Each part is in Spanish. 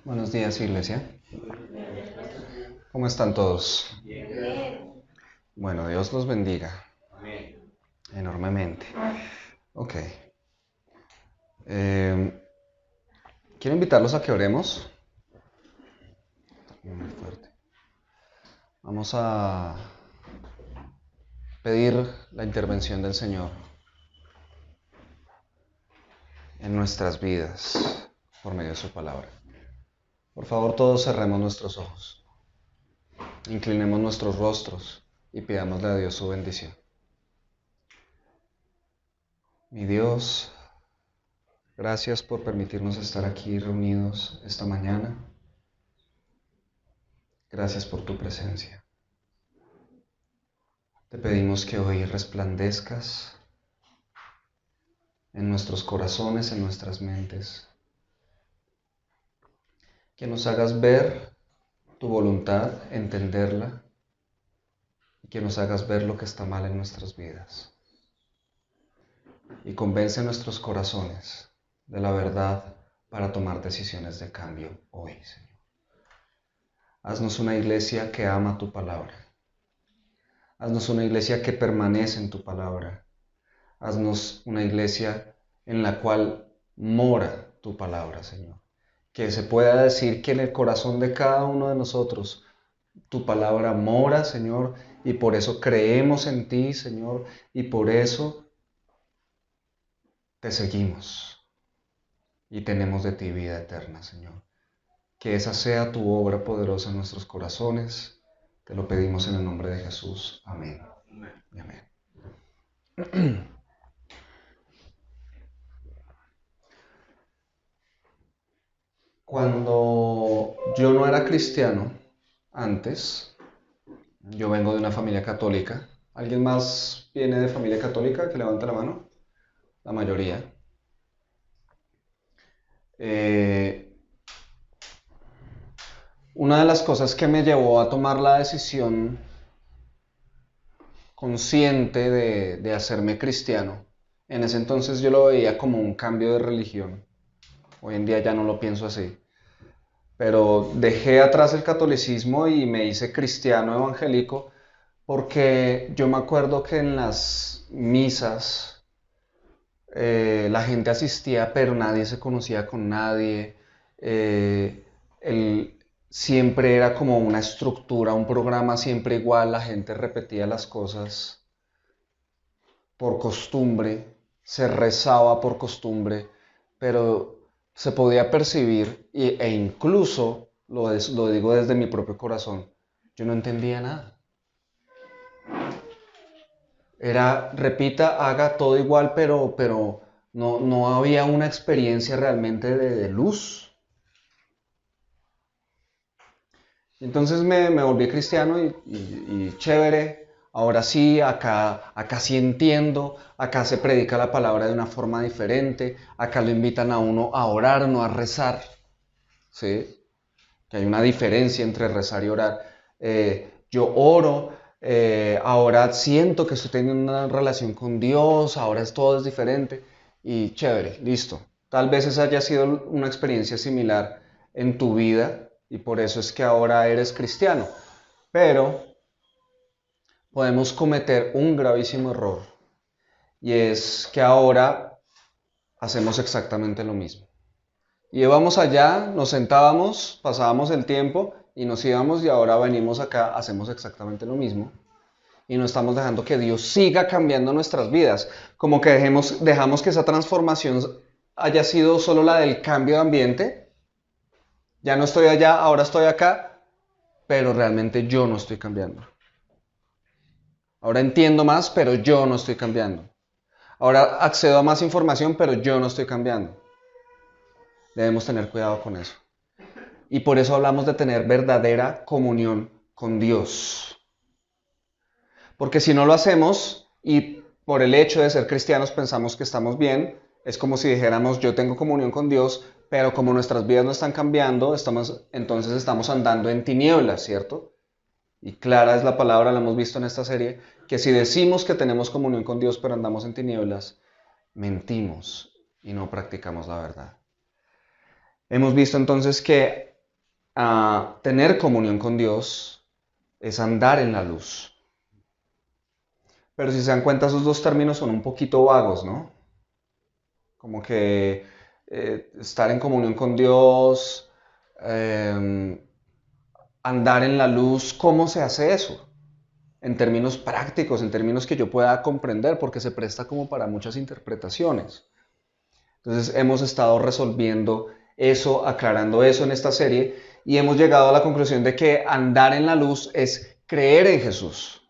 Buenos días, iglesia. ¿Cómo están todos? Bueno, Dios los bendiga enormemente. Ok. Quiero invitarlos a que oremos. Muy fuerte. Vamos a pedir la intervención del Señor en nuestras vidas por medio de su palabra. Por favor, todos cerremos nuestros ojos, inclinemos nuestros rostros y pidámosle a Dios su bendición. Mi Dios, gracias por permitirnos estar aquí reunidos esta mañana. Gracias por tu presencia. Te pedimos que hoy resplandezcas en nuestros corazones, en nuestras mentes. Que nos hagas ver tu voluntad, entenderla, y que nos hagas ver lo que está mal en nuestras vidas. Y convence nuestros corazones de la verdad para tomar decisiones de cambio hoy, Señor. Haznos una iglesia que ama tu palabra. Haznos una iglesia que permanece en tu palabra. Haznos una iglesia en la cual mora tu palabra, Señor. Que se pueda decir que en el corazón de cada uno de nosotros tu palabra mora, Señor, y por eso creemos en ti, Señor, y por eso te seguimos y tenemos de ti vida eterna, Señor. Que esa sea tu obra poderosa en nuestros corazones. Te lo pedimos en el nombre de Jesús. Amén. Amén. Cuando yo no era cristiano, antes, yo vengo de una familia católica. ¿Alguien más viene de familia católica? Que levante la mano. La mayoría. Una de las cosas que me llevó a tomar la decisión consciente de hacerme cristiano, en ese entonces yo lo veía como un cambio de religión. Hoy en día ya no lo pienso así. Pero dejé atrás el catolicismo y me hice cristiano evangélico porque yo me acuerdo que en las misas la gente asistía, pero nadie se conocía con nadie. Siempre era como una estructura, un programa siempre igual. La gente repetía las cosas por costumbre, se rezaba por costumbre, pero se podía percibir, e incluso lo digo desde mi propio corazón, yo no entendía nada. Era, repita, haga todo igual, pero no había una experiencia realmente de luz. Entonces me volví cristiano y chévere. Ahora sí, acá sí entiendo, acá se predica la palabra de una forma diferente, acá lo invitan a uno a orar, no a rezar, ¿sí? Que hay una diferencia entre rezar y orar. Yo oro, ahora siento que estoy teniendo una relación con Dios, ahora todo es diferente y chévere, listo. Tal vez esa haya sido una experiencia similar en tu vida y por eso es que ahora eres cristiano. Pero podemos cometer un gravísimo error y es que ahora hacemos exactamente lo mismo. Y íbamos allá, nos sentábamos, pasábamos el tiempo y nos íbamos y ahora venimos acá, hacemos exactamente lo mismo y no estamos dejando que Dios siga cambiando nuestras vidas, como que dejamos que esa transformación haya sido solo la del cambio de ambiente. Ya no estoy allá, ahora estoy acá, pero realmente yo no estoy cambiando. Ahora entiendo más, pero yo no estoy cambiando. Ahora accedo a más información, pero yo no estoy cambiando. Debemos tener cuidado con eso. Y por eso hablamos de tener verdadera comunión con Dios. Porque si no lo hacemos y por el hecho de ser cristianos pensamos que estamos bien, es como si dijéramos yo tengo comunión con Dios, pero como nuestras vidas no están cambiando, entonces estamos andando en tinieblas, ¿cierto? Y clara es la palabra, la hemos visto en esta serie, que si decimos que tenemos comunión con Dios pero andamos en tinieblas, mentimos y no practicamos la verdad. Hemos visto entonces que tener comunión con Dios es andar en la luz. Pero si se dan cuenta, esos dos términos son un poquito vagos, ¿no? Como que estar en comunión con Dios, andar en la luz, ¿cómo se hace eso? En términos prácticos, en términos que yo pueda comprender, porque se presta como para muchas interpretaciones. Entonces hemos estado resolviendo eso, aclarando eso en esta serie, y hemos llegado a la conclusión de que andar en la luz es creer en Jesús.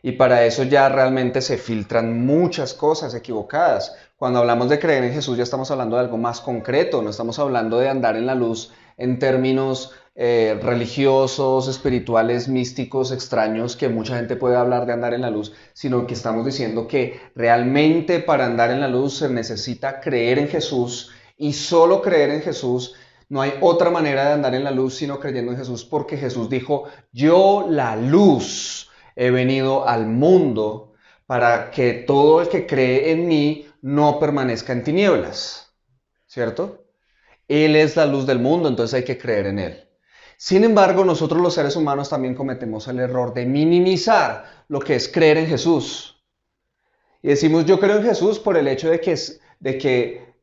Y para eso ya realmente se filtran muchas cosas equivocadas. Cuando hablamos de creer en Jesús ya estamos hablando de algo más concreto, no estamos hablando de andar en la luz en términos religiosos, espirituales, místicos, extraños, que mucha gente puede hablar de andar en la luz, sino que estamos diciendo que realmente para andar en la luz se necesita creer en Jesús y solo creer en Jesús. No hay otra manera de andar en la luz sino creyendo en Jesús, porque Jesús dijo, yo la luz he venido al mundo para que todo el que cree en mí no permanezca en tinieblas, ¿cierto? Él es la luz del mundo, entonces hay que creer en Él. Sin embargo, nosotros los seres humanos también cometemos el error de minimizar lo que es creer en Jesús. Y decimos, yo creo en Jesús por el hecho de que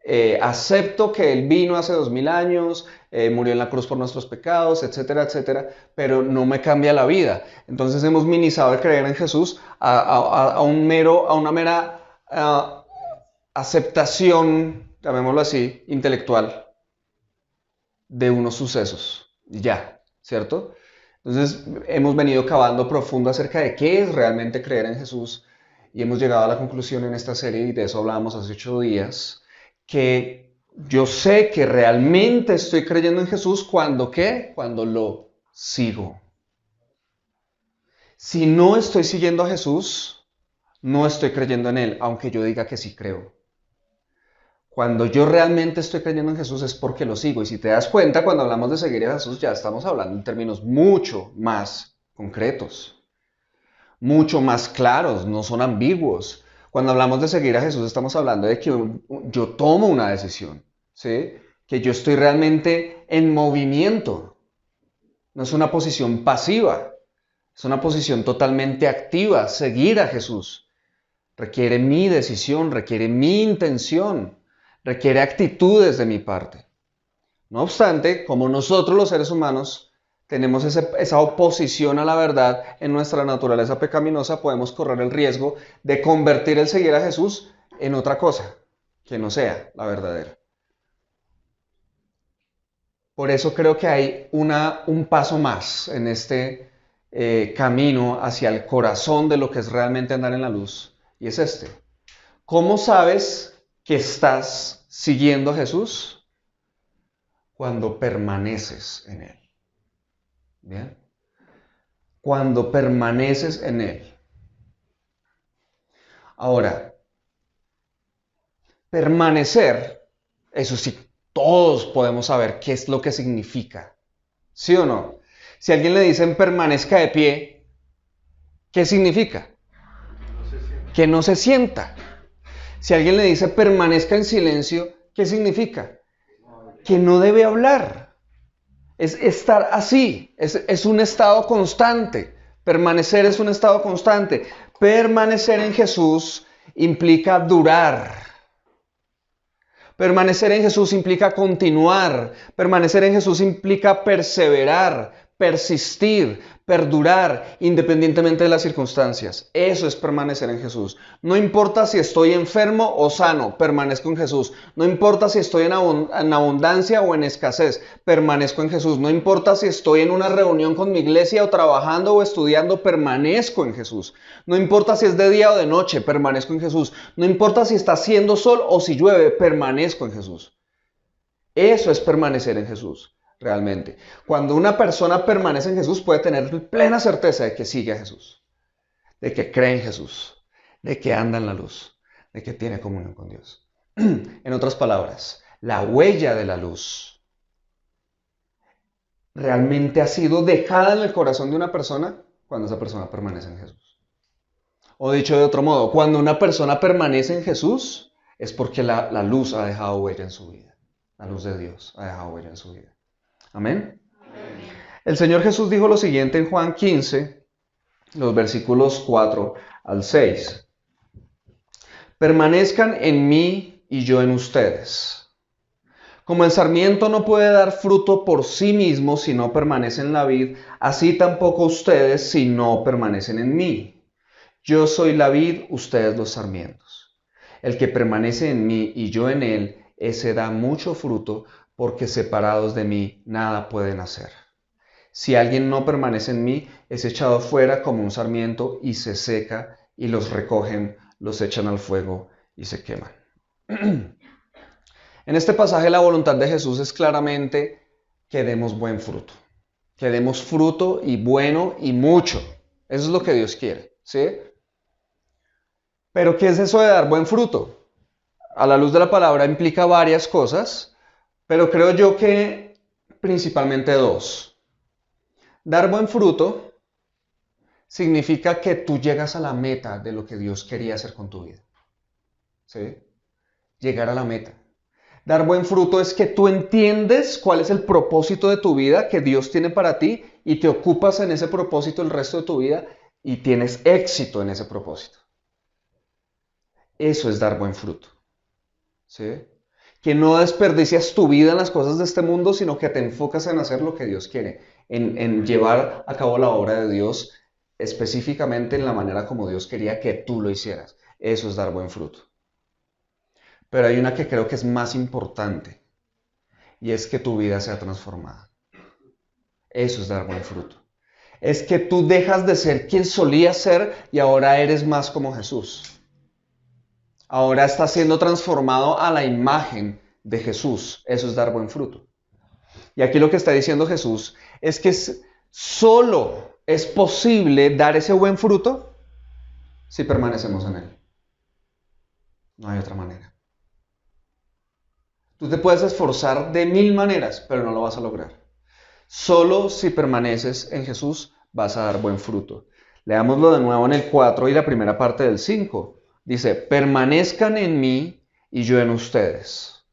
acepto que Él vino hace 2000 años, murió en la cruz por nuestros pecados, etcétera, etcétera, pero no me cambia la vida. Entonces hemos minimizado el creer en Jesús a una mera aceptación, llamémoslo así, intelectual de unos sucesos. Ya, ¿cierto? Entonces hemos venido cavando profundo acerca de qué es realmente creer en Jesús y hemos llegado a la conclusión en esta serie, y de eso hablábamos hace 8 días, que yo sé que realmente estoy creyendo en Jesús cuando ¿qué? Cuando lo sigo. Si no estoy siguiendo a Jesús, no estoy creyendo en Él, aunque yo diga que sí creo. Cuando yo realmente estoy creyendo en Jesús es porque lo sigo. Y si te das cuenta, cuando hablamos de seguir a Jesús, ya estamos hablando en términos mucho más concretos, mucho más claros, no son ambiguos. Cuando hablamos de seguir a Jesús, estamos hablando de que yo tomo una decisión, ¿sí? Que yo estoy realmente en movimiento. No es una posición pasiva, es una posición totalmente activa. Seguir a Jesús requiere mi decisión, requiere mi intención, requiere actitudes de mi parte. No obstante, como nosotros los seres humanos tenemos esa oposición a la verdad en nuestra naturaleza pecaminosa, podemos correr el riesgo de convertir el seguir a Jesús en otra cosa que no sea la verdadera. Por eso creo que hay un paso más en este camino hacia el corazón de lo que es realmente andar en la luz, y es este. ¿Cómo sabes que estás siguiendo a Jesús? Cuando permaneces en Él. ¿Bien? Cuando permaneces en Él. Ahora, permanecer, eso sí, todos podemos saber qué es lo que significa. ¿Sí o no? Si a alguien le dicen permanezca de pie, ¿qué significa? Que no se sienta. Si a alguien le dice permanezca en silencio, ¿qué significa? Que no debe hablar. Es estar así, es un estado constante. Permanecer es un estado constante. Permanecer en Jesús implica durar. Permanecer en Jesús implica continuar. Permanecer en Jesús implica perseverar, persistir, perdurar, independientemente de las circunstancias. Eso es permanecer en Jesús. No importa si estoy enfermo o sano, permanezco en Jesús. No importa si estoy en abundancia o en escasez, permanezco en Jesús. No importa si estoy en una reunión con mi iglesia o trabajando o estudiando, permanezco en Jesús. No importa si es de día o de noche, permanezco en Jesús. No importa si está haciendo sol o si llueve, permanezco en Jesús. Eso es permanecer en Jesús. Realmente. Cuando una persona permanece en Jesús puede tener plena certeza de que sigue a Jesús, de que cree en Jesús, de que anda en la luz, de que tiene comunión con Dios. En otras palabras, la huella de la luz realmente ha sido dejada en el corazón de una persona cuando esa persona permanece en Jesús. O dicho de otro modo, cuando una persona permanece en Jesús es porque la luz ha dejado huella en su vida. La luz de Dios ha dejado huella en su vida. Amén. El Señor Jesús dijo lo siguiente en Juan 15, los versículos 4 al 6. Permanezcan en mí y yo en ustedes. Como el sarmiento no puede dar fruto por sí mismo si no permanece en la vid, así tampoco ustedes si no permanecen en mí. Yo soy la vid, ustedes los sarmientos. El que permanece en mí y yo en él, ese da mucho fruto, porque separados de mí nada pueden hacer. Si alguien no permanece en mí, es echado fuera como un sarmiento y se seca, y los recogen, los echan al fuego y se queman. En este pasaje la voluntad de Jesús es claramente que demos buen fruto. Que demos fruto y bueno y mucho. Eso es lo que Dios quiere, ¿sí? Pero ¿qué es eso de dar buen fruto? A la luz de la palabra implica varias cosas, pero creo yo que principalmente dos. Dar buen fruto significa que tú llegas a la meta de lo que Dios quería hacer con tu vida. ¿Sí? Llegar a la meta. Dar buen fruto es que tú entiendes cuál es el propósito de tu vida que Dios tiene para ti y te ocupas en ese propósito el resto de tu vida y tienes éxito en ese propósito. Eso es dar buen fruto. ¿Sí? Que no desperdicias tu vida en las cosas de este mundo, sino que te enfocas en hacer lo que Dios quiere, en llevar a cabo la obra de Dios específicamente en la manera como Dios quería que tú lo hicieras. Eso es dar buen fruto. Pero hay una que creo que es más importante y es que tu vida sea transformada. Eso es dar buen fruto. Es que tú dejas de ser quien solías ser y ahora eres más como Jesús. Ahora estás siendo transformado a la imagen de Jesús. Eso es dar buen fruto. Y aquí lo que está diciendo Jesús es que solo es posible dar ese buen fruto si permanecemos en Él. No hay otra manera. Tú te puedes esforzar de 1000 maneras, pero no lo vas a lograr. Solo si permaneces en Jesús vas a dar buen fruto. Leámoslo de nuevo en el 4 y la primera parte del 5. Dice, permanezcan en mí y yo en ustedes.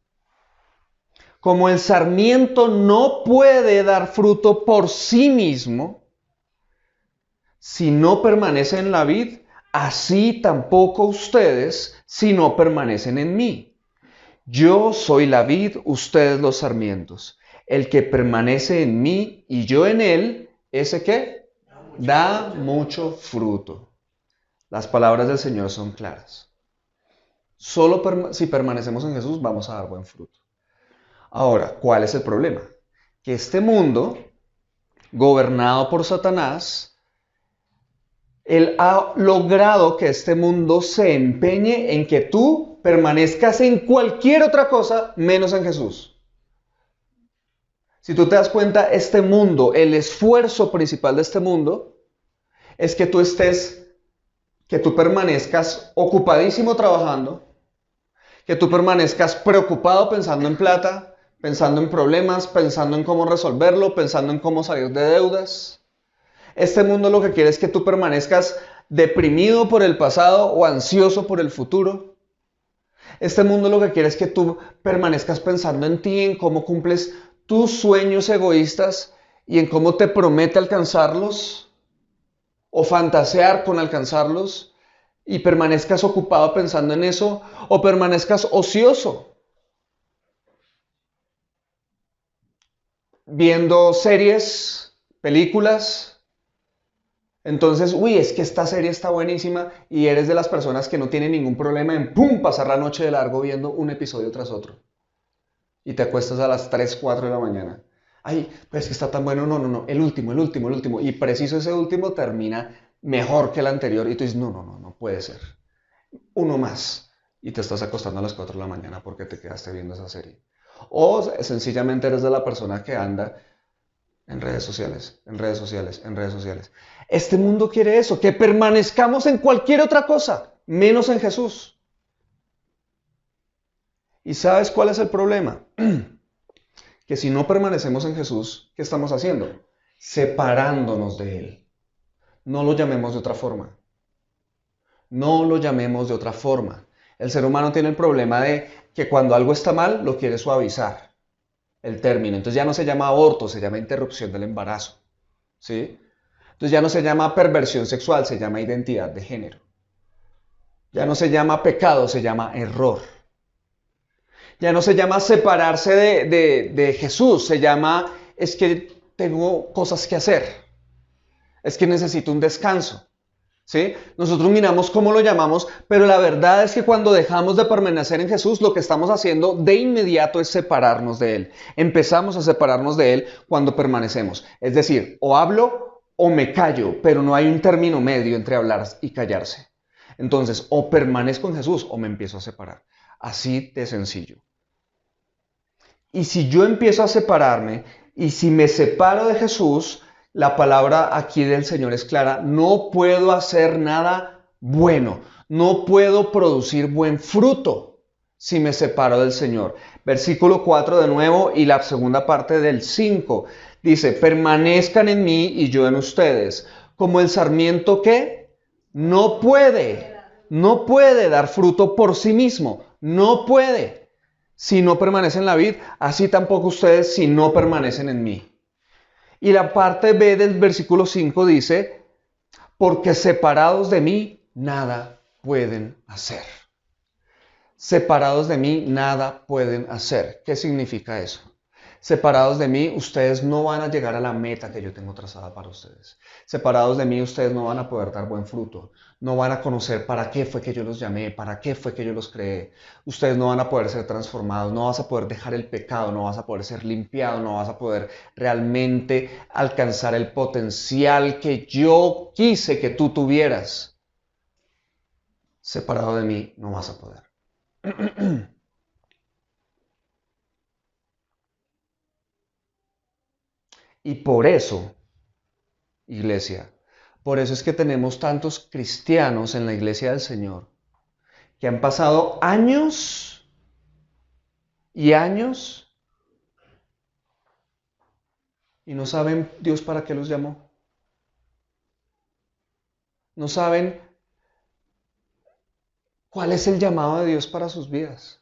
Como el sarmiento no puede dar fruto por sí mismo, si no permanece en la vid, así tampoco ustedes si no permanecen en mí. Yo soy la vid, ustedes los sarmientos. El que permanece en mí y yo en él, ¿ese qué? Da mucho fruto. Las palabras del Señor son claras. Solo si permanecemos en Jesús vamos a dar buen fruto. Ahora, ¿cuál es el problema? Que este mundo, gobernado por Satanás, él ha logrado que este mundo se empeñe en que tú permanezcas en cualquier otra cosa menos en Jesús. Si tú te das cuenta, este mundo, el esfuerzo principal de este mundo es que tú permanezcas ocupadísimo trabajando, que tú permanezcas preocupado pensando en plata, pensando en problemas, pensando en cómo resolverlo, pensando en cómo salir de deudas. Este mundo lo que quiere es que tú permanezcas deprimido por el pasado o ansioso por el futuro. Este mundo lo que quiere es que tú permanezcas pensando en ti, en cómo cumples tus sueños egoístas y en cómo te promete alcanzarlos o fantasear con alcanzarlos y permanezcas ocupado pensando en eso o permanezcas ocioso viendo series, películas. Entonces, es que esta serie está buenísima y eres de las personas que no tienen ningún problema en pasar la noche de largo viendo un episodio tras otro. Y te acuestas a las 3, 4 de la mañana. Ay, pues es que está tan bueno, no, el último. Y preciso ese último termina mejor que el anterior y tú dices, no puede ser. Uno más. Y te estás acostando a las 4 de la mañana porque te quedaste viendo esa serie. O sencillamente eres de la persona que anda en redes sociales. Este mundo quiere eso, que permanezcamos en cualquier otra cosa, menos en Jesús. ¿Y sabes cuál es el problema? Que si no permanecemos en Jesús, ¿qué estamos haciendo? Separándonos de Él. No lo llamemos de otra forma. El ser humano tiene el problema de que cuando algo está mal, lo quiere suavizar. el término. Entonces ya no se llama aborto, se llama interrupción del embarazo. ¿Sí? Entonces ya no se llama perversión sexual, se llama identidad de género. Ya no se llama pecado, se llama error. Ya no se llama separarse de Jesús, se llama es que tengo cosas que hacer, es que necesito un descanso. ¿Sí? Nosotros miramos cómo lo llamamos, pero la verdad es que cuando dejamos de permanecer en Jesús, lo que estamos haciendo de inmediato es separarnos de Él. Empezamos a separarnos de Él cuando permanecemos. Es decir, o hablo o me callo, pero no hay un término medio entre hablar y callarse. Entonces, o permanezco en Jesús o me empiezo a separar. Así de sencillo. Y si yo empiezo a separarme, y si me separo de Jesús, la palabra aquí del Señor es clara, no puedo hacer nada bueno, no puedo producir buen fruto si me separo del Señor. Versículo 4 de nuevo y la segunda parte del 5 dice, permanezcan en mí y yo en ustedes, como el sarmiento que no puede dar fruto por sí mismo, no puede. Si no permanecen en la vid, así tampoco ustedes si no permanecen en mí. Y la parte B del versículo 5 dice, porque separados de mí, nada pueden hacer. Separados de mí, nada pueden hacer. ¿Qué significa eso? Separados de mí, ustedes no van a llegar a la meta que yo tengo trazada para ustedes. Separados de mí, ustedes no van a poder dar buen fruto. No van a conocer para qué fue que yo los llamé, para qué fue que yo los creé. Ustedes no van a poder ser transformados, no vas a poder dejar el pecado, no vas a poder ser limpiado, no vas a poder realmente alcanzar el potencial que yo quise que tú tuvieras. Separado de mí, no vas a poder. Y por eso, iglesia, por eso es que tenemos tantos cristianos en la iglesia del Señor que han pasado años y años y no saben Dios para qué los llamó. No saben cuál es el llamado de Dios para sus vidas.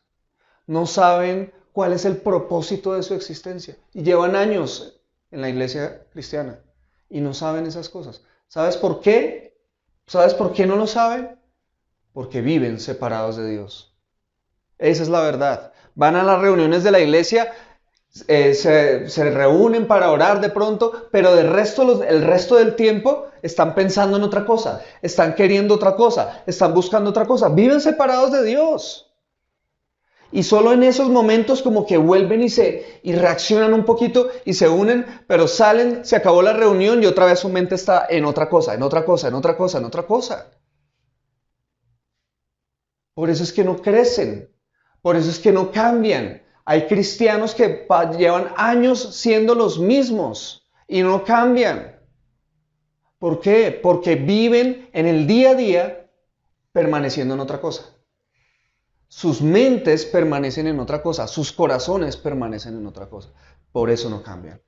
No saben cuál es el propósito de su existencia. Y llevan años en la iglesia cristiana y no saben esas cosas. ¿Sabes por qué? ¿Sabes por qué no lo saben? Porque viven separados de Dios. Esa es la verdad. Van a las reuniones de la iglesia, se reúnen para orar de pronto, pero el resto del tiempo están pensando en otra cosa, están queriendo otra cosa, están buscando otra cosa. Viven separados de Dios. Y solo en esos momentos como que vuelven y reaccionan un poquito y se unen, pero salen, se acabó la reunión y otra vez su mente está en otra cosa, en otra cosa, en otra cosa, en otra cosa. Por eso es que no crecen, por eso es que no cambian. Hay cristianos que llevan años siendo los mismos y no cambian. ¿Por qué? Porque viven en el día a día permaneciendo en otra cosa. Sus mentes permanecen en otra cosa, sus corazones permanecen en otra cosa. Por eso no cambian.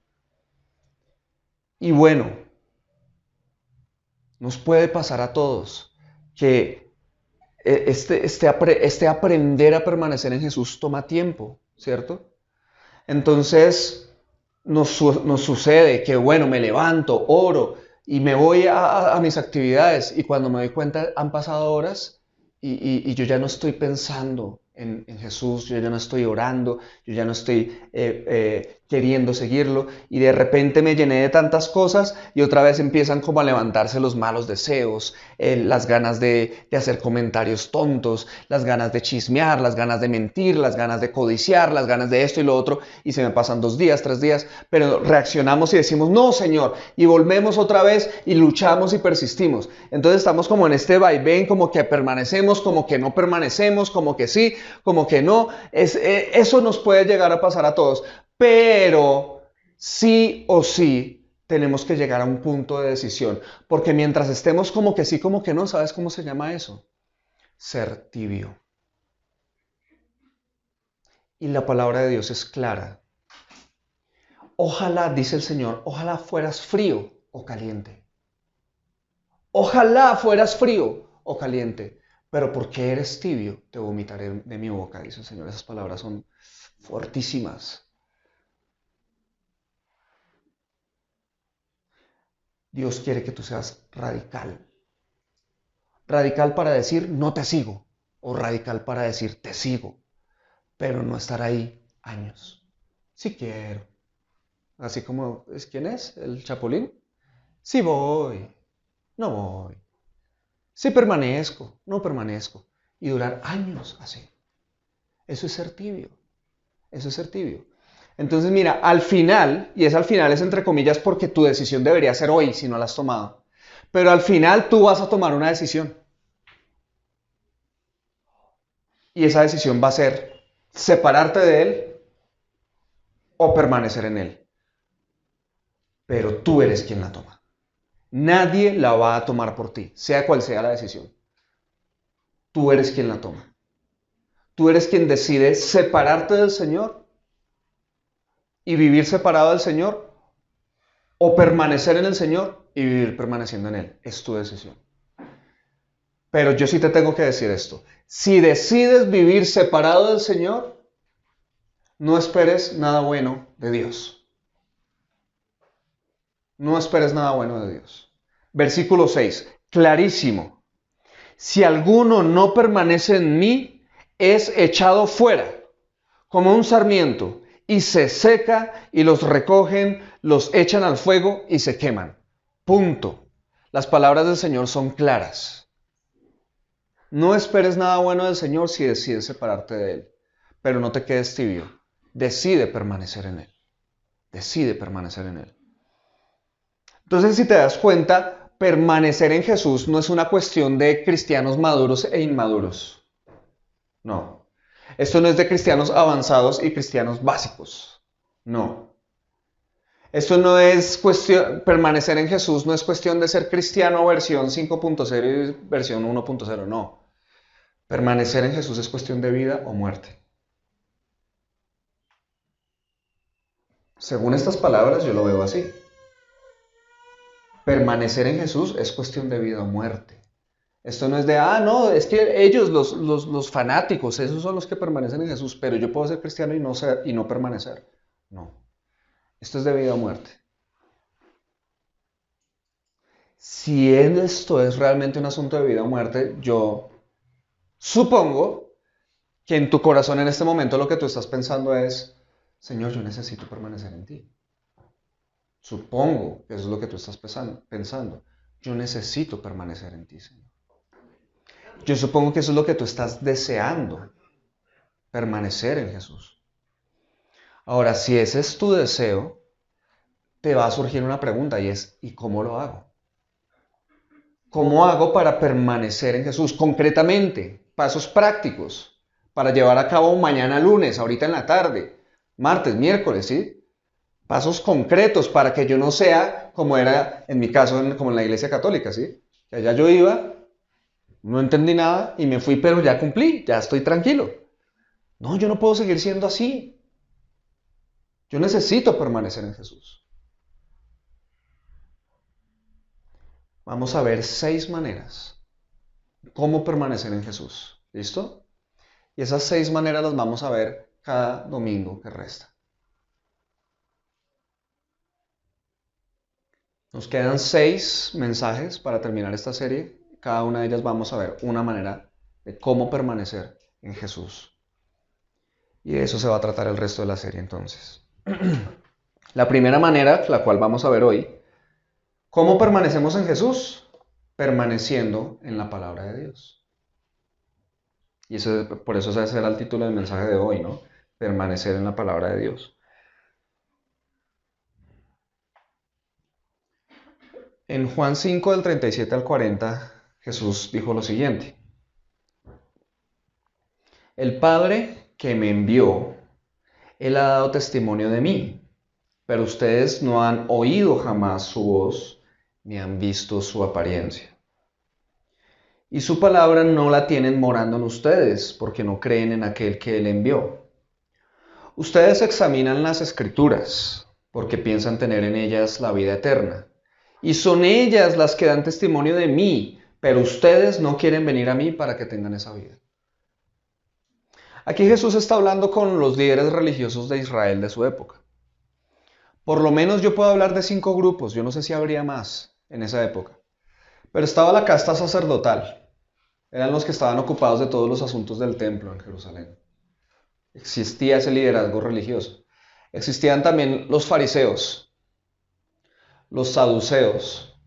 Y bueno, nos puede pasar a todos que este aprender a permanecer en Jesús toma tiempo, ¿cierto? Entonces nos sucede que, bueno, me levanto, oro y me voy a mis actividades y cuando me doy cuenta han pasado horas y yo ya no estoy pensando en Jesús, yo ya no estoy orando, yo ya no estoy queriendo seguirlo y de repente me llené de tantas cosas y otra vez empiezan como a levantarse los malos deseos, las ganas de hacer comentarios tontos, las ganas de chismear, las ganas de mentir, las ganas de codiciar, las ganas de esto y lo otro y se me pasan 2 días, 3 días, pero reaccionamos y decimos no Señor y volvemos otra vez y luchamos y persistimos. Entonces estamos como en este vaivén, como que permanecemos, como que no permanecemos, como que sí, como que no. Eso nos puede llegar a pasar a todos. Pero sí o sí tenemos que llegar a un punto de decisión. Porque mientras estemos como que sí, como que no, ¿sabes cómo se llama eso? Ser tibio. Y la palabra de Dios es clara. Ojalá, dice el Señor, ojalá fueras frío o caliente. Ojalá fueras frío o caliente. Pero porque eres tibio, te vomitaré de mi boca, dice el Señor. Esas palabras son fortísimas. Dios quiere que tú seas radical. Radical para decir no te sigo, o radical para decir te sigo, pero no estar ahí años. Sí quiero. Así como, ¿quién es? ¿El Chapulín? Sí voy, no voy. Sí permanezco, no permanezco. Y durar años así. Eso es ser tibio. Eso es ser tibio. Entonces, mira, al final, y es al final, es entre comillas porque tu decisión debería ser hoy si no la has tomado. Pero al final tú vas a tomar una decisión. Y esa decisión va a ser separarte de él o permanecer en él. Pero tú eres quien la toma. Nadie la va a tomar por ti, sea cual sea la decisión. Tú eres quien la toma. Tú eres quien decide separarte del Señor y vivir separado del Señor o permanecer en el Señor y vivir permaneciendo en Él. Es tu decisión. Pero yo sí te tengo que decir esto. Si decides vivir separado del Señor, no esperes nada bueno de Dios. No esperes nada bueno de Dios. Versículo 6, clarísimo. Si alguno no permanece en mí, es echado fuera, como un sarmiento, y se seca, y los recogen, los echan al fuego y se queman. Punto. Las palabras del Señor son claras. No esperes nada bueno del Señor si decides separarte de Él, pero no te quedes tibio. Decide permanecer en Él. Decide permanecer en Él. Entonces, si te das cuenta, permanecer en Jesús no es una cuestión de cristianos maduros e inmaduros. No. Esto no es de cristianos avanzados y cristianos básicos. No. Esto no es cuestión, permanecer en Jesús no es cuestión de ser cristiano versión 5.0 y versión 1.0, no. Permanecer en Jesús es cuestión de vida o muerte. Según estas palabras yo lo veo así. Permanecer en Jesús es cuestión de vida o muerte. Esto no es de, no, es que ellos, los fanáticos, esos son los que permanecen en Jesús, pero yo puedo ser cristiano y no permanecer. No. Esto es de vida o muerte. Si esto es realmente un asunto de vida o muerte, yo supongo que en tu corazón en este momento lo que tú estás pensando es, Señor, yo necesito permanecer en ti. Supongo que eso es lo que tú estás pensando. Yo necesito permanecer en ti, Señor. Yo supongo que eso es lo que tú estás deseando, permanecer en Jesús. Ahora, si ese es tu deseo, te va a surgir una pregunta y es, ¿y cómo lo hago? ¿Cómo hago para permanecer en Jesús? Concretamente, pasos prácticos para llevar a cabo mañana lunes, ahorita en la tarde, martes, miércoles, ¿sí? Pasos concretos para que yo no sea como era en mi caso, como en la iglesia católica, ¿sí? Que allá yo iba, no entendí nada y me fui, pero ya cumplí, ya estoy tranquilo. No, yo no puedo seguir siendo así. Yo necesito permanecer en Jesús. Vamos a ver 6 maneras cómo permanecer en Jesús. ¿Listo? Y esas 6 maneras las vamos a ver cada domingo que resta. Nos quedan 6 mensajes para terminar esta serie. Cada una de ellas vamos a ver una manera de cómo permanecer en Jesús. Y de eso se va a tratar el resto de la serie entonces. La primera manera, la cual vamos a ver hoy, ¿cómo permanecemos en Jesús? Permaneciendo en la palabra de Dios. Y por eso ese será el título del mensaje de hoy, ¿no? Permanecer en la palabra de Dios. En Juan 5, del 37 al 40, Jesús dijo lo siguiente. El Padre que me envió, Él ha dado testimonio de mí, pero ustedes no han oído jamás su voz, ni han visto su apariencia. Y su palabra no la tienen morando en ustedes, porque no creen en aquel que Él envió. Ustedes examinan las Escrituras, porque piensan tener en ellas la vida eterna. Y son ellas las que dan testimonio de mí, pero ustedes no quieren venir a mí para que tengan esa vida. Aquí Jesús está hablando con los líderes religiosos de Israel de su época. Por lo menos yo puedo hablar de 5 grupos, yo no sé si habría más, en esa época. Pero estaba la casta sacerdotal. Eran los que estaban ocupados de todos los asuntos del templo en Jerusalén. Existía ese liderazgo religioso. Existían también los fariseos, los saduceos,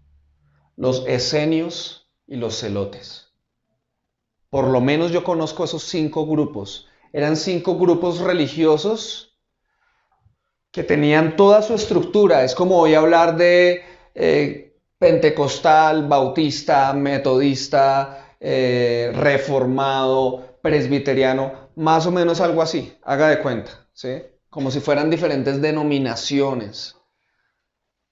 los esenios y los celotes. Por lo menos yo conozco esos 5 grupos. Eran 5 grupos religiosos que tenían toda su estructura. Es como voy a hablar de pentecostal, bautista, metodista, reformado, presbiteriano, más o menos algo así, haga de cuenta, ¿sí? Como si fueran diferentes denominaciones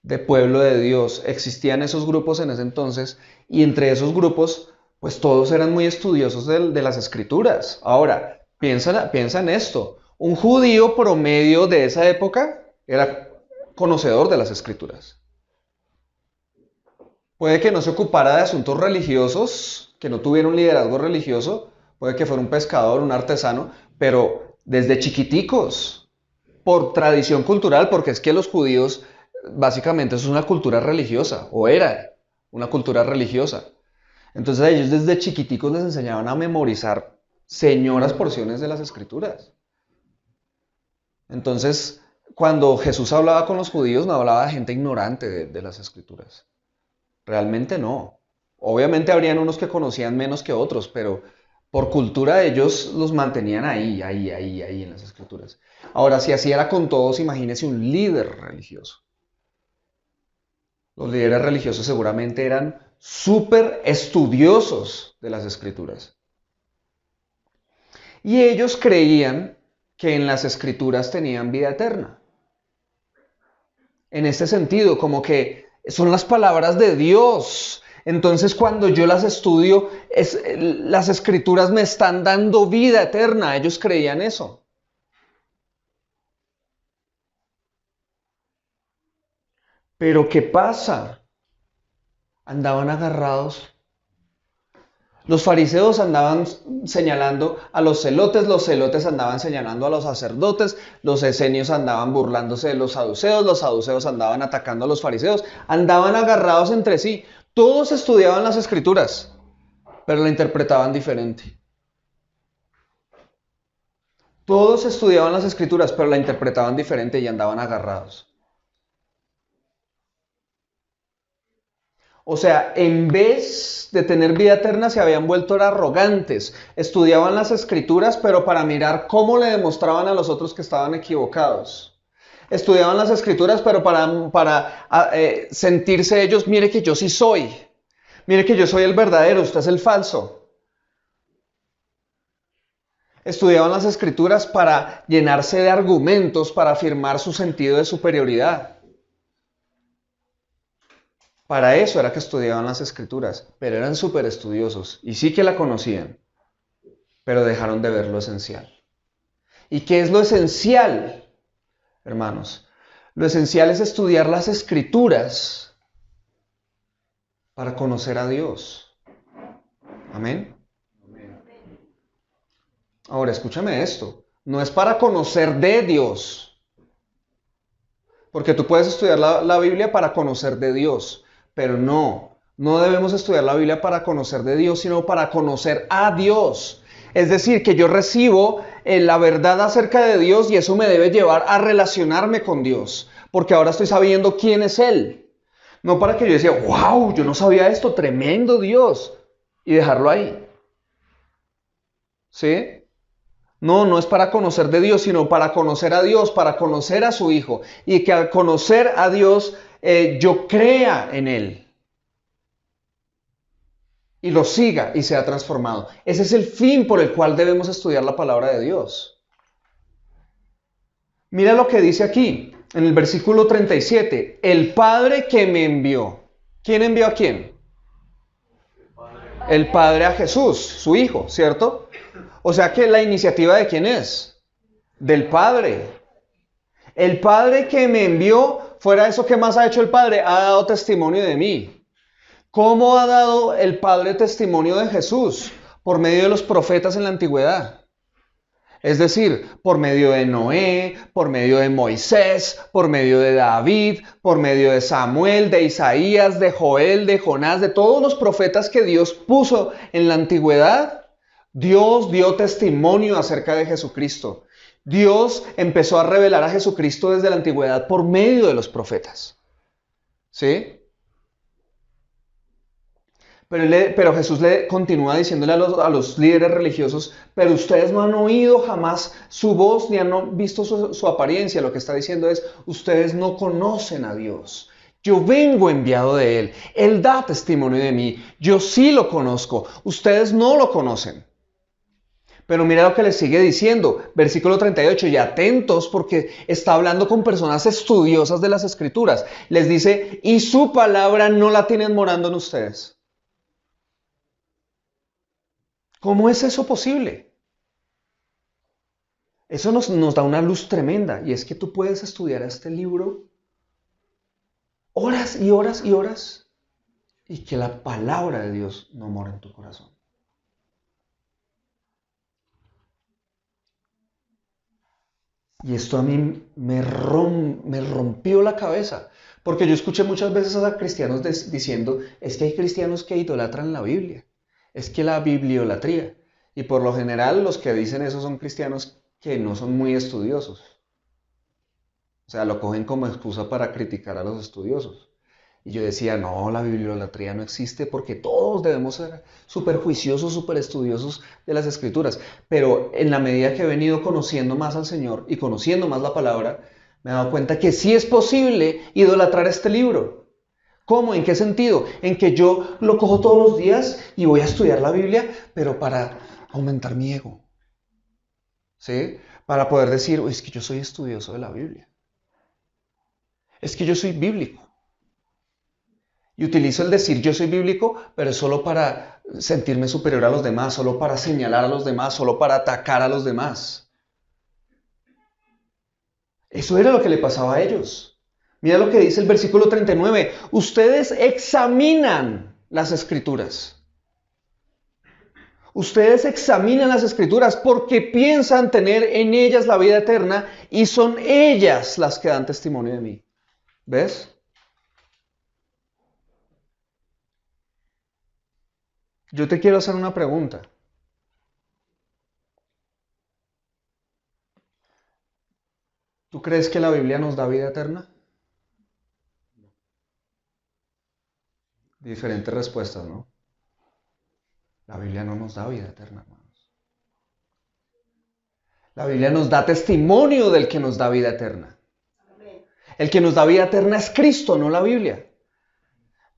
de pueblo de Dios. Existían esos grupos en ese entonces y entre esos grupos, pues todos eran muy estudiosos de las escrituras. Ahora, piensa en esto. Un judío promedio de esa época era conocedor de las escrituras. Puede que no se ocupara de asuntos religiosos, que no tuviera un liderazgo religioso, puede que fuera un pescador, un artesano, pero desde chiquiticos, por tradición cultural, porque es que los judíos, básicamente, eso es una cultura religiosa, o era una cultura religiosa. Entonces a ellos desde chiquiticos les enseñaban a memorizar señoras porciones de las escrituras. Entonces, cuando Jesús hablaba con los judíos, no hablaba de gente ignorante de las escrituras. Realmente no. Obviamente habrían unos que conocían menos que otros, pero por cultura ellos los mantenían ahí en las escrituras. Ahora, si así era con todos, imagínese un líder religioso. Los líderes religiosos seguramente eran súper estudiosos de las escrituras. Y ellos creían que en las escrituras tenían vida eterna. En este sentido, como que son las palabras de Dios. Entonces cuando yo las estudio, las escrituras me están dando vida eterna. Ellos creían eso. Pero ¿qué pasa? Andaban agarrados. Los fariseos andaban señalando a los celotes andaban señalando a los sacerdotes, los esenios andaban burlándose de los saduceos andaban atacando a los fariseos, andaban agarrados entre sí. Todos estudiaban las escrituras, pero la interpretaban diferente. Todos estudiaban las escrituras, pero la interpretaban diferente y andaban agarrados. O sea, en vez de tener vida eterna, se habían vuelto arrogantes. Estudiaban las escrituras, pero para mirar cómo le demostraban a los otros que estaban equivocados. Estudiaban las escrituras, pero para sentirse ellos, mire que yo sí soy. Mire que yo soy el verdadero, usted es el falso. Estudiaban las escrituras para llenarse de argumentos, para afirmar su sentido de superioridad. Para eso era que estudiaban las escrituras, pero eran súper estudiosos y sí que la conocían, pero dejaron de ver lo esencial. ¿Y qué es lo esencial, hermanos? Lo esencial es estudiar las escrituras para conocer a Dios. Amén. Ahora, escúchame esto. No es para conocer de Dios. Porque tú puedes estudiar la Biblia para conocer de Dios. Pero no debemos estudiar la Biblia para conocer de Dios, sino para conocer a Dios. Es decir, que yo recibo la verdad acerca de Dios y eso me debe llevar a relacionarme con Dios. Porque ahora estoy sabiendo quién es Él. No para que yo decía, wow, yo no sabía esto, tremendo Dios. Y dejarlo ahí. ¿Sí? No es para conocer de Dios, sino para conocer a Dios, para conocer a su Hijo. Y que al conocer a Dios, yo crea en Él. Y lo siga y sea transformado. Ese es el fin por el cual debemos estudiar la palabra de Dios. Mira lo que dice aquí, en el versículo 37. El Padre que me envió. ¿Quién envió a quién? El Padre a Jesús, su Hijo, ¿cierto? O sea que la iniciativa ¿de quién es? Del Padre. El Padre que me envió, fuera eso, ¿qué más ha hecho el Padre? Ha dado testimonio de mí. ¿Cómo ha dado el Padre testimonio de Jesús? Por medio de los profetas en la antigüedad. Es decir, por medio de Noé, por medio de Moisés, por medio de David, por medio de Samuel, de Isaías, de Joel, de Jonás, de todos los profetas que Dios puso en la antigüedad, Dios dio testimonio acerca de Jesucristo. Dios empezó a revelar a Jesucristo desde la antigüedad por medio de los profetas. ¿Sí? Pero Jesús le continúa diciéndole a los líderes religiosos, pero ustedes no han oído jamás su voz ni han visto su apariencia. Lo que está diciendo es, ustedes no conocen a Dios. Yo vengo enviado de Él. Él da testimonio de mí. Yo sí lo conozco. Ustedes no lo conocen. Pero mira lo que les sigue diciendo, versículo 38, y atentos porque está hablando con personas estudiosas de las Escrituras. Les dice, y su palabra no la tienen morando en ustedes. ¿Cómo es eso posible? Eso nos da una luz tremenda, y es que tú puedes estudiar este libro horas y horas y horas, y que la palabra de Dios no mora en tu corazón. Y esto a mí me rompió la cabeza, porque yo escuché muchas veces a cristianos diciendo, es que hay cristianos que idolatran la Biblia, es que la bibliolatría, y por lo general los que dicen eso son cristianos que no son muy estudiosos. O sea, lo cogen como excusa para criticar a los estudiosos. Y yo decía, no, la bibliolatría no existe porque todos debemos ser súper juiciosos, súper estudiosos de las Escrituras. Pero en la medida que he venido conociendo más al Señor y conociendo más la palabra, me he dado cuenta que sí es posible idolatrar este libro. ¿Cómo? ¿En qué sentido? En que yo lo cojo todos los días y voy a estudiar la Biblia, pero para aumentar mi ego. ¿Sí? Para poder decir, es que yo soy estudioso de la Biblia. Es que yo soy bíblico. Y utilizo el decir yo soy bíblico, pero es solo para sentirme superior a los demás, solo para señalar a los demás, solo para atacar a los demás. Eso era lo que le pasaba a ellos. Mira lo que dice el versículo 39. Ustedes examinan las Escrituras. Ustedes examinan las Escrituras porque piensan tener en ellas la vida eterna y son ellas las que dan testimonio de mí. ¿Ves? Yo te quiero hacer una pregunta. ¿Tú crees que la Biblia nos da vida eterna? Diferentes respuestas, ¿no? La Biblia no nos da vida eterna, hermanos. La Biblia nos da testimonio del que nos da vida eterna. El que nos da vida eterna es Cristo, no la Biblia.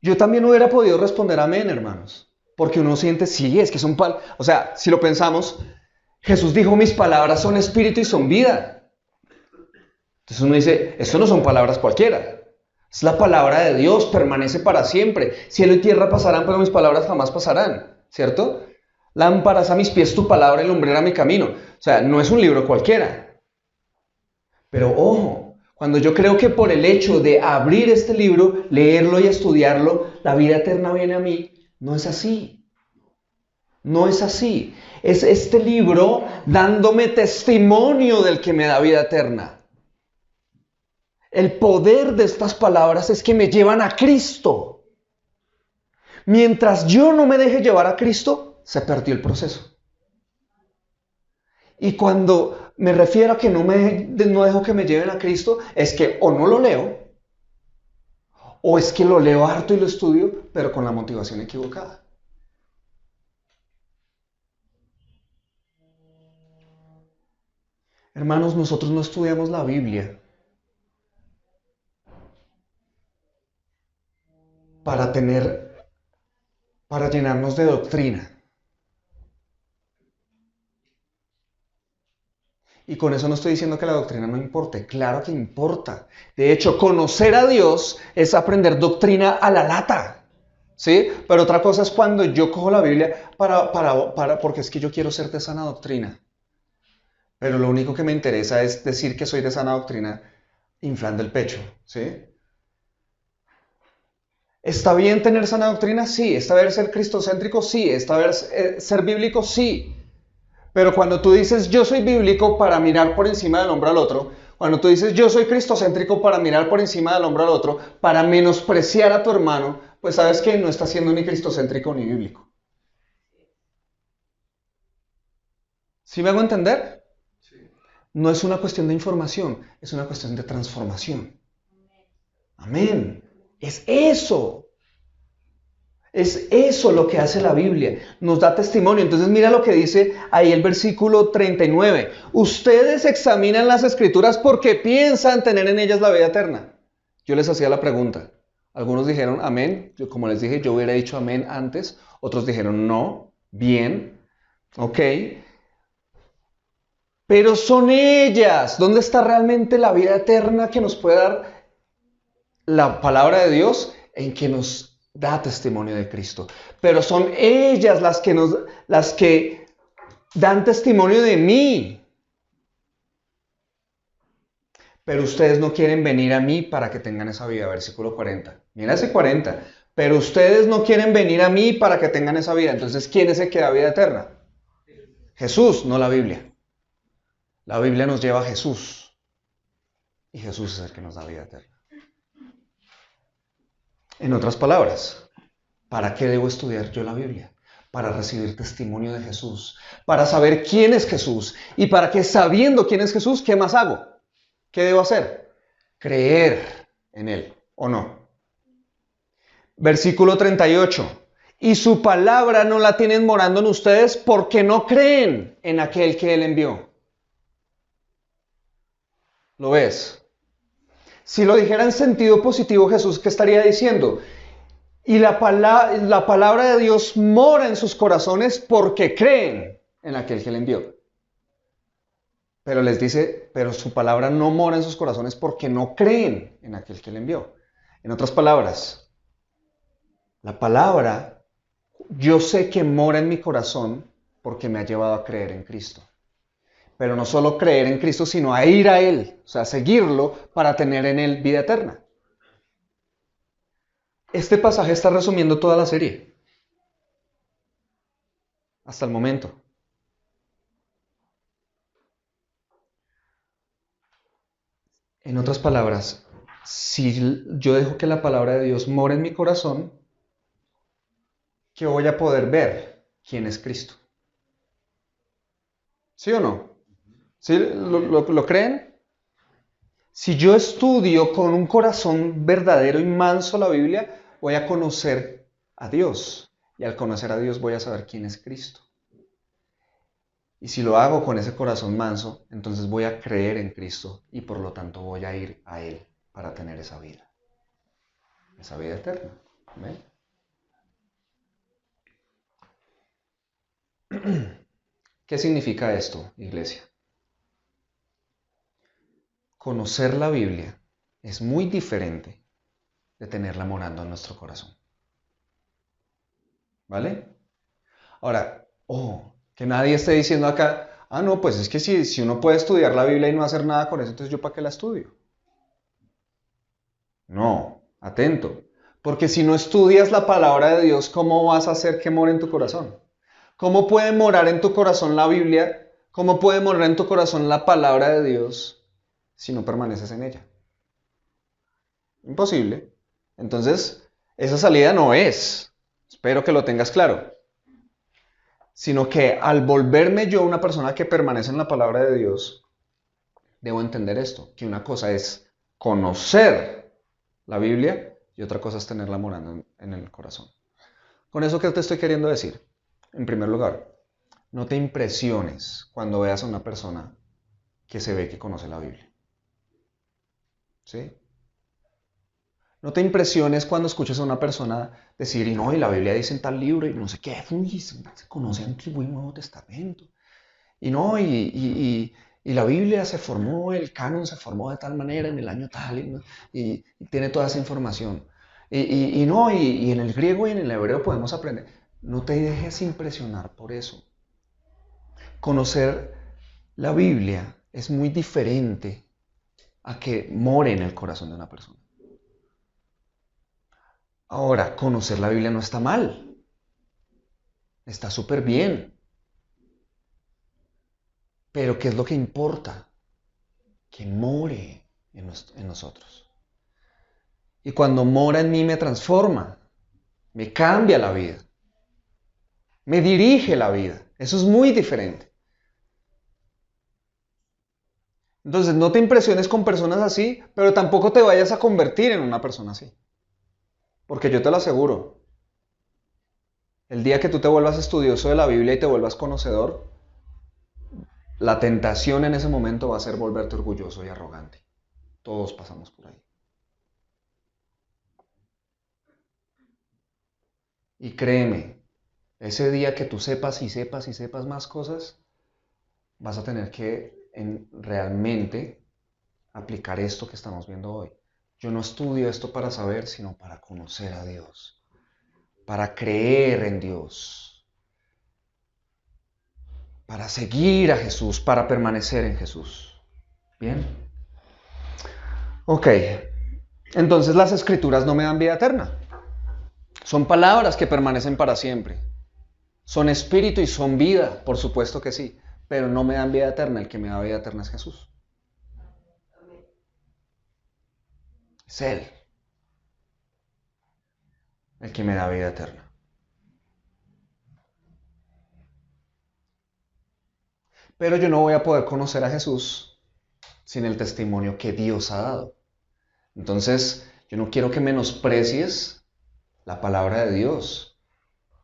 Yo también hubiera podido responder amén, hermanos. Porque uno siente, sí, es que son o sea, si lo pensamos, Jesús dijo, mis palabras son espíritu y son vida. Entonces uno dice, esto no son palabras cualquiera. Es la palabra de Dios, permanece para siempre. Cielo y tierra pasarán, pero mis palabras jamás pasarán. ¿Cierto? Lámparas a mis pies tu palabra y lumbrera a mi camino. O sea, no es un libro cualquiera. Pero ojo, cuando yo creo que por el hecho de abrir este libro, leerlo y estudiarlo, la vida eterna viene a mí, no es así. No es así. Es este libro dándome testimonio del que me da vida eterna. El poder de estas palabras es que me llevan a Cristo. Mientras yo no me deje llevar a Cristo, se perdió el proceso. Y cuando me refiero a que no dejo que me lleven a Cristo, es que o no lo leo, o es que lo leo harto y lo estudio, pero con la motivación equivocada. Hermanos, nosotros no estudiamos la Biblia para llenarnos de doctrina. Y con eso no estoy diciendo que la doctrina no importe, claro que importa. De hecho, conocer a Dios es aprender doctrina a la lata, ¿sí? Pero otra cosa es cuando yo cojo la Biblia porque es que yo quiero ser de sana doctrina. Pero lo único que me interesa es decir que soy de sana doctrina inflando el pecho, ¿sí? ¿Está bien tener sana doctrina? Sí. ¿Está bien ser cristocéntrico? Sí. ¿Está bien ser bíblico? Sí. Pero cuando tú dices yo soy bíblico para mirar por encima del hombro al otro, cuando tú dices yo soy cristocéntrico para mirar por encima del hombro al otro, para menospreciar a tu hermano, pues sabes que no estás siendo ni cristocéntrico ni bíblico. ¿Sí me hago entender? No es una cuestión de información, es una cuestión de transformación. Amén. Es eso. Es eso lo que hace la Biblia. Nos da testimonio. Entonces mira lo que dice ahí el versículo 39. Ustedes examinan las escrituras porque piensan tener en ellas la vida eterna. Yo les hacía la pregunta. Algunos dijeron amén. Yo, como les dije, yo hubiera dicho amén antes. Otros dijeron no. Bien. Ok. Pero son ellas. ¿Dónde está realmente la vida eterna que nos puede dar la palabra de Dios? En que nos da testimonio de Cristo. Pero son ellas las que dan testimonio de mí. Pero ustedes no quieren venir a mí para que tengan esa vida. Versículo 40. Mira ese 40. Pero ustedes no quieren venir a mí para que tengan esa vida. Entonces, ¿quién es el que da vida eterna? Jesús, no la Biblia. La Biblia nos lleva a Jesús. Y Jesús es el que nos da vida eterna. En otras palabras, ¿para qué debo estudiar yo la Biblia? Para recibir testimonio de Jesús, para saber quién es Jesús y para que sabiendo quién es Jesús, ¿qué más hago? ¿Qué debo hacer? Creer en Él, ¿o no? Versículo 38. Y su palabra no la tienen morando en ustedes porque no creen en aquel que Él envió. ¿Lo ves? Si lo dijera en sentido positivo, Jesús, ¿qué estaría diciendo? Y la palabra de Dios mora en sus corazones porque creen en aquel que le envió. Pero les dice, pero su palabra no mora en sus corazones porque no creen en aquel que le envió. En otras palabras, la palabra, yo sé que mora en mi corazón porque me ha llevado a creer en Cristo. Pero no solo creer en Cristo, sino a ir a Él, o sea, seguirlo para tener en Él vida eterna. Este pasaje está resumiendo toda la serie. Hasta el momento. En otras palabras, si yo dejo que la palabra de Dios more en mi corazón, ¿qué voy a poder ver? ¿Quién es Cristo? ¿Sí o no? ¿Sí? ¿Lo creen? Si yo estudio con un corazón verdadero y manso la Biblia, voy a conocer a Dios. Y al conocer a Dios voy a saber quién es Cristo. Y si lo hago con ese corazón manso, entonces voy a creer en Cristo y por lo tanto voy a ir a Él para tener esa vida eterna. ¿Amén? ¿Qué significa esto, iglesia? Conocer la Biblia es muy diferente de tenerla morando en nuestro corazón. ¿Vale? Ahora, que nadie esté diciendo acá, no, pues es que si uno puede estudiar la Biblia y no hacer nada con eso, entonces ¿yo para qué la estudio? No, atento. Porque si no estudias la palabra de Dios, ¿cómo vas a hacer que more en tu corazón? ¿Cómo puede morar en tu corazón la Biblia? ¿Cómo puede morar en tu corazón la palabra de Dios si no permaneces en ella? Imposible. Entonces, esa salida no es, espero que lo tengas claro, sino que al volverme yo una persona que permanece en la palabra de Dios, debo entender esto, que una cosa es conocer la Biblia y otra cosa es tenerla morando en el corazón. Con eso, ¿qué te estoy queriendo decir? En primer lugar, no te impresiones cuando veas a una persona que se ve que conoce la Biblia. ¿Sí? No te impresiones cuando escuches a una persona decir, y no, y la Biblia dice en tal libro, y no sé qué, se conoce Antiguo y Nuevo Testamento. Y no, y la Biblia se formó, el canon se formó de tal manera en el año tal, y tiene toda esa información. Y en el griego y en el hebreo podemos aprender. No te dejes impresionar por eso. Conocer la Biblia es muy diferente a que more en el corazón de una persona. Ahora, conocer la Biblia no está mal. Está súper bien. Pero ¿qué es lo que importa? Que more en nosotros. Y cuando mora en mí me transforma, me cambia la vida, me dirige la vida. Eso es muy diferente. Entonces no te impresiones con personas así, pero tampoco te vayas a convertir en una persona así. Porque yo te lo aseguro, el día que tú te vuelvas estudioso de la Biblia y te vuelvas conocedor, la tentación en ese momento va a ser volverte orgulloso y arrogante. Todos pasamos por ahí. Y créeme, ese día que tú sepas y sepas y sepas más cosas, vas a tener que realmente aplicar esto que estamos viendo hoy. Yo no estudio esto para saber, sino para conocer a Dios, para creer en Dios, para seguir a Jesús, para permanecer en Jesús. ¿Bien? Ok, entonces las escrituras no me dan vida eterna. Son palabras que permanecen para siempre. Son espíritu y son vida, por supuesto que sí, pero no me dan vida eterna. El que me da vida eterna es Jesús. Es Él el que me da vida eterna. Pero yo no voy a poder conocer a Jesús sin el testimonio que Dios ha dado. Entonces, yo no quiero que menosprecies la palabra de Dios.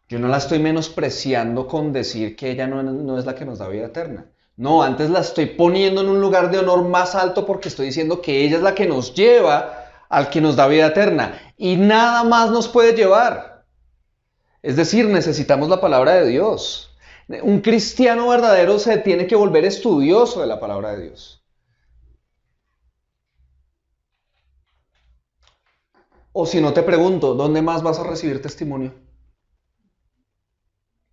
Yo no la estoy menospreciando con decir que ella no es la que nos da vida eterna. No, antes la estoy poniendo en un lugar de honor más alto porque estoy diciendo que ella es la que nos lleva al que nos da vida eterna. Y nada más nos puede llevar. Es decir, necesitamos la palabra de Dios. Un cristiano verdadero se tiene que volver estudioso de la palabra de Dios. O si no, te pregunto, ¿dónde más vas a recibir testimonio?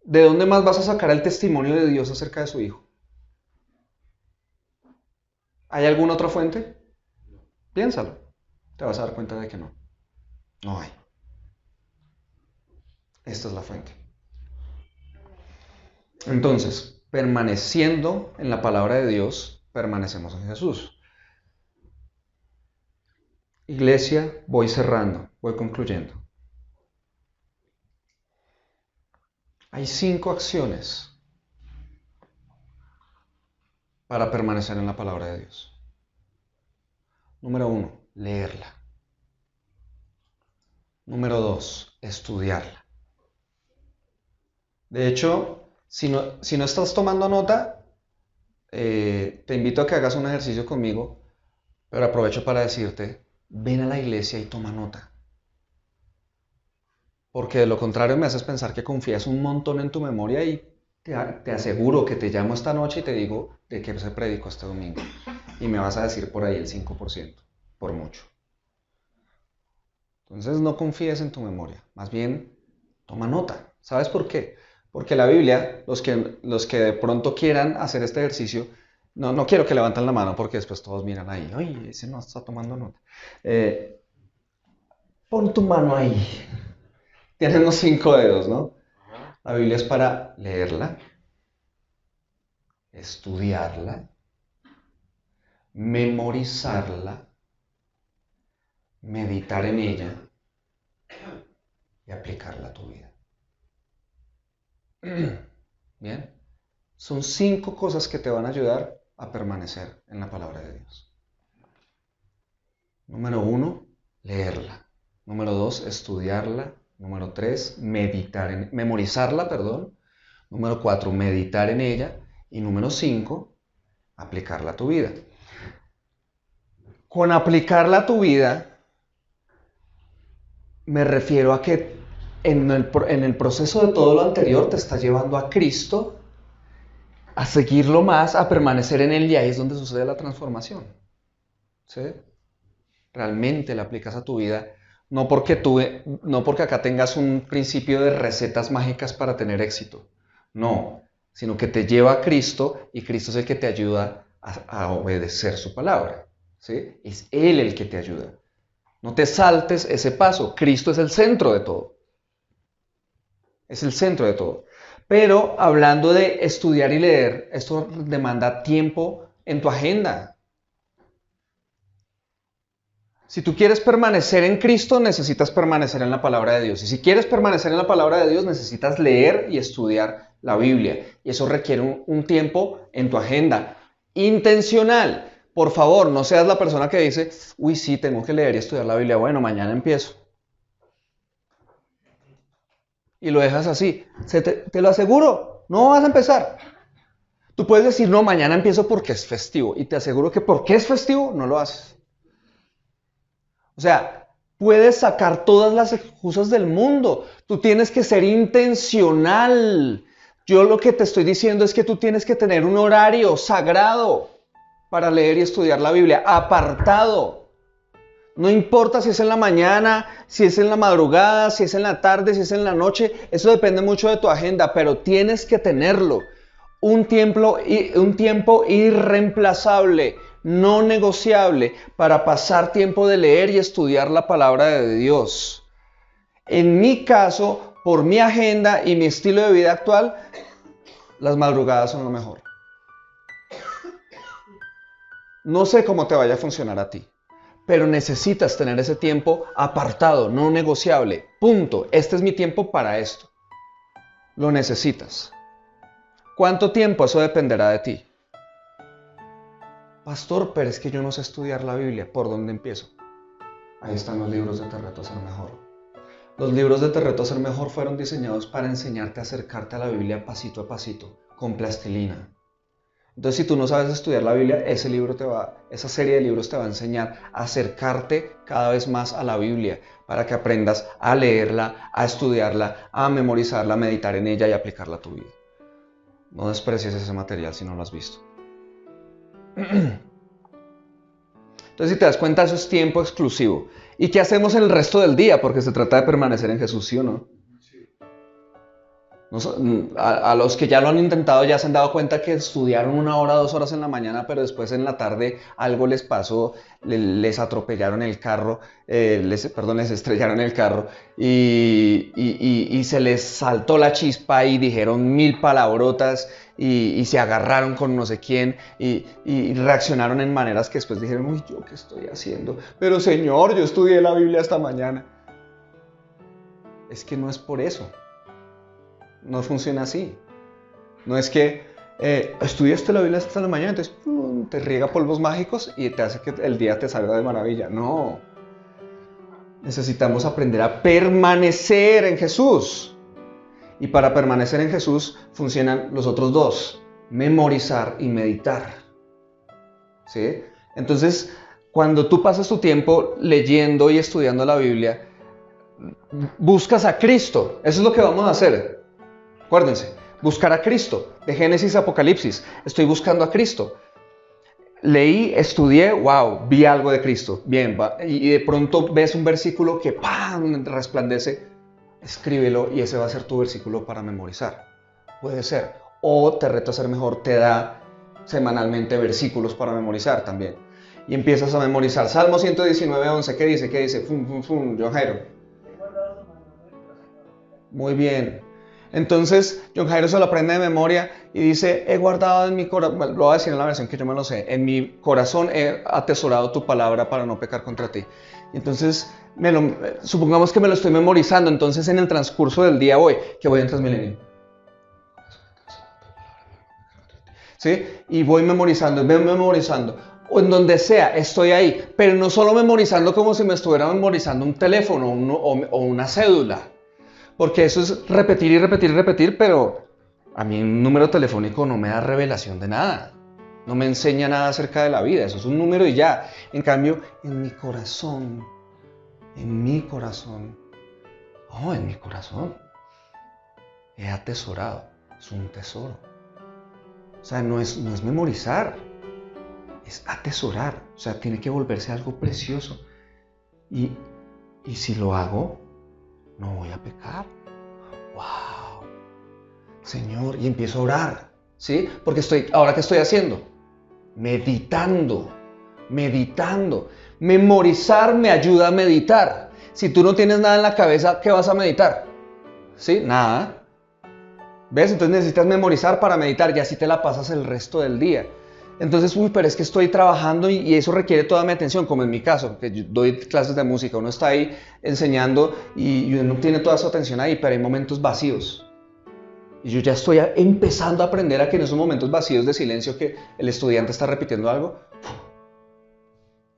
¿De dónde más vas a sacar el testimonio de Dios acerca de su Hijo? ¿Hay alguna otra fuente? Piénsalo. Te vas a dar cuenta de que no. No hay. Esta es la fuente. Entonces, permaneciendo en la palabra de Dios, permanecemos en Jesús. Iglesia, voy cerrando, voy concluyendo. Hay 5 acciones para permanecer en la palabra de Dios. Número 1, leerla. Número 2, estudiarla. De hecho, si no estás tomando nota, te invito a que hagas un ejercicio conmigo, pero aprovecho para decirte, ven a la iglesia y toma nota. Porque de lo contrario me haces pensar que confías un montón en tu memoria y te aseguro que te llamo esta noche y te digo de qué se predicó este domingo. Y me vas a decir por ahí el 5%, por mucho. Entonces no confíes en tu memoria, más bien toma nota. ¿Sabes por qué? Porque la Biblia, los que de pronto quieran hacer este ejercicio, no quiero que levanten la mano porque después todos miran ahí, ¡ay, ese no está tomando nota! Pon tu mano ahí. Tienen los 5 dedos, ¿no? La Biblia es para leerla, estudiarla, memorizarla, meditar en ella y aplicarla a tu vida. Bien, son 5 cosas que te van a ayudar a permanecer en la palabra de Dios. Número 1, leerla. Número 2, estudiarla. Número 3, memorizarla, perdón. Número 4, meditar en ella. Y número 5, aplicarla a tu vida. Con aplicarla a tu vida, me refiero a que en el proceso de todo lo anterior te está llevando a Cristo, a seguirlo más, a permanecer en Él, y ahí es donde sucede la transformación. ¿Sí? Realmente la aplicas a tu vida, no porque acá tengas un principio de recetas mágicas para tener éxito, no, sino que te lleva a Cristo y Cristo es el que te ayuda a obedecer su palabra. ¿Sí? Es Él el que te ayuda. No te saltes ese paso. Cristo es el centro de todo. Es el centro de todo. Pero hablando de estudiar y leer, esto demanda tiempo en tu agenda. Si tú quieres permanecer en Cristo, necesitas permanecer en la palabra de Dios. Y si quieres permanecer en la palabra de Dios, necesitas leer y estudiar la Biblia. Y eso requiere un tiempo en tu agenda. Intencional. Por favor, no seas la persona que dice, uy, sí, tengo que leer y estudiar la Biblia. Bueno, mañana empiezo. Y lo dejas así. Te lo aseguro, no vas a empezar. Tú puedes decir, no, mañana empiezo porque es festivo. Y te aseguro que porque es festivo, no lo haces. O sea, puedes sacar todas las excusas del mundo. Tú tienes que ser intencional. Yo lo que te estoy diciendo es que tú tienes que tener un horario sagrado para leer y estudiar la Biblia, apartado. No importa si es en la mañana, si es en la madrugada, si es en la tarde, si es en la noche. Eso depende mucho de tu agenda, pero tienes que tenerlo. Un tiempo irreemplazable, no negociable, para pasar tiempo de leer y estudiar la palabra de Dios. En mi caso, por mi agenda y mi estilo de vida actual, las madrugadas son lo mejor. No sé cómo te vaya a funcionar a ti, pero necesitas tener ese tiempo apartado, no negociable. Punto. Este es mi tiempo para esto. Lo necesitas. ¿Cuánto tiempo? Eso dependerá de ti. Pastor, pero es que yo no sé estudiar la Biblia. ¿Por dónde empiezo? Ahí están los libros de Te Reto a Ser Mejor. Los libros de Te Reto a Ser Mejor fueron diseñados para enseñarte a acercarte a la Biblia pasito a pasito, con plastilina. Entonces, si tú no sabes estudiar la Biblia, esa serie de libros te va a enseñar a acercarte cada vez más a la Biblia, para que aprendas a leerla, a estudiarla, a memorizarla, a meditar en ella y aplicarla a tu vida. No desprecies ese material si no lo has visto. Entonces, si te das cuenta, eso es tiempo exclusivo. ¿Y qué hacemos en el resto del día? Porque se trata de permanecer en Jesús, ¿sí o no? A los que ya lo han intentado ya se han dado cuenta que estudiaron 1 hora, 2 horas en la mañana, pero después en la tarde algo les pasó, les atropellaron el carro, les estrellaron el carro y se les saltó la chispa y dijeron 1000 palabrotas y se agarraron con no sé quién y reaccionaron en maneras que después dijeron, uy, ¿yo qué estoy haciendo? Pero Señor, yo estudié la Biblia esta mañana. Es que no es por eso. No funciona así. No es que estudiaste la Biblia hasta la mañana, entonces te riega polvos mágicos y te hace que el día te salga de maravilla. No. Necesitamos aprender a permanecer en Jesús. Y para permanecer en Jesús funcionan los otros dos: memorizar y meditar. ¿Sí? Entonces, cuando tú pasas tu tiempo leyendo y estudiando la Biblia, buscas a Cristo. Eso es lo que vamos a hacer. Acuérdense, buscar a Cristo, de Génesis a Apocalipsis. Estoy buscando a Cristo. Leí, estudié, wow, vi algo de Cristo. Bien, y de pronto ves un versículo que ¡pam! Resplandece. Escríbelo y ese va a ser tu versículo para memorizar. Puede ser. O Te Reto a Ser Mejor te da semanalmente versículos para memorizar también. Y empiezas a memorizar. Salmo 119:11, ¿qué dice? ¿Qué dice? Fum, fum, fum, John Jairo. Muy bien. Entonces, John Jairo se lo aprende de memoria y dice, he guardado en mi corazón, lo voy a decir en la versión que yo me lo sé, en mi corazón he atesorado tu palabra para no pecar contra ti. Y entonces, supongamos que me lo estoy memorizando, entonces en el transcurso del día que voy en Transmilenio. ¿Sí? Y voy memorizando, o en donde sea, estoy ahí, pero no solo memorizando como si me estuviera memorizando un teléfono o una cédula. Porque eso es repetir y repetir y repetir, pero a mí un número telefónico no me da revelación de nada. No me enseña nada acerca de la vida. Eso es un número y ya. En cambio, en mi corazón, he atesorado. Es un tesoro. O sea, no es memorizar, es atesorar. O sea, tiene que volverse algo precioso. Y si lo hago, no voy a pecar. ¡Wow! Señor, y empiezo a orar, ¿sí? Porque ¿ahora qué estoy haciendo? Meditando. Memorizar me ayuda a meditar. Si tú no tienes nada en la cabeza, ¿qué vas a meditar? ¿Sí? Nada. ¿Ves? Entonces necesitas memorizar para meditar y así te la pasas el resto del día. Entonces, pero es que estoy trabajando y eso requiere toda mi atención, como en mi caso, que yo doy clases de música, uno está ahí enseñando y uno tiene toda su atención ahí, pero hay momentos vacíos. Y yo ya estoy empezando a aprender a que en esos momentos vacíos de silencio que el estudiante está repitiendo algo,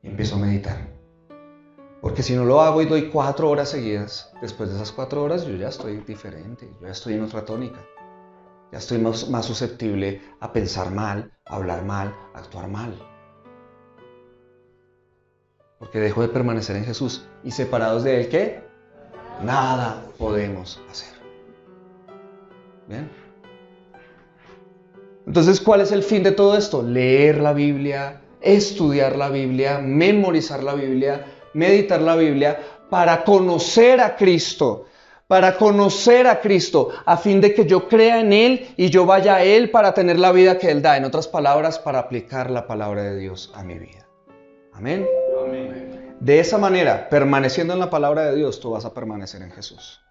y empiezo a meditar. Porque si no lo hago y doy 4 horas seguidas, después de esas 4 horas yo ya estoy diferente, yo ya estoy en otra tónica. Ya estoy más susceptible a pensar mal, a hablar mal, a actuar mal. Porque dejo de permanecer en Jesús. Y separados de Él, ¿qué? Nada podemos hacer. ¿Bien? Entonces, ¿cuál es el fin de todo esto? Leer la Biblia, estudiar la Biblia, memorizar la Biblia, meditar la Biblia, para conocer a Cristo. Para conocer a Cristo, a fin de que yo crea en Él y yo vaya a Él para tener la vida que Él da. En otras palabras, para aplicar la palabra de Dios a mi vida. Amén. Amén. De esa manera, permaneciendo en la palabra de Dios, tú vas a permanecer en Jesús.